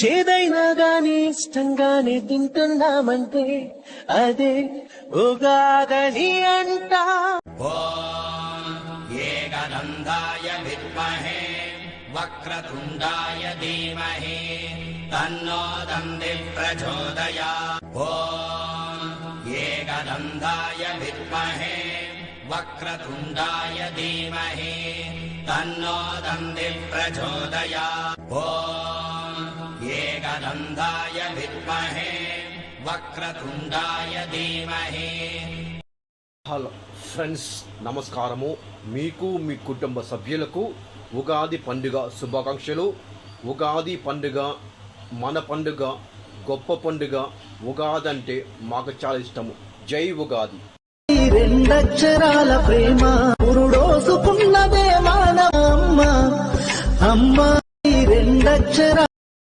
చేదైనా గాని ఇష్టంగానే తింటున్నామంటే అదే ఉగాదని అంటా. ఏకదంతాయ విద్మహే వక్రతుండాయ ధీమహి తన్నో దంది ప్రచోదయాత్. ఏకదంతాయ విద్మహే వక్రతుండాయ ధీమహి తన్నో దంది ప్రచోదయాత్. ఏకదంతాయ విద్మహే వక్రతుండాయ ధీమహి. హలో ఫ్రెండ్స్, నమస్కారము. మీకు మీ కుటుంబ సభ్యులకు ఉగాది పండుగ శుభాకాంక్షలు. ఉగాది పండుగ మన పండుగ, గొప్ప పండుగ. ఉగాది అంటే మాకు చాలా ఇష్టము. జై ఉగాది. రెండక్షరాల ప్రేమ పురుడోసుకున్నదే మానవ అమ్మ. రెండక్షరాల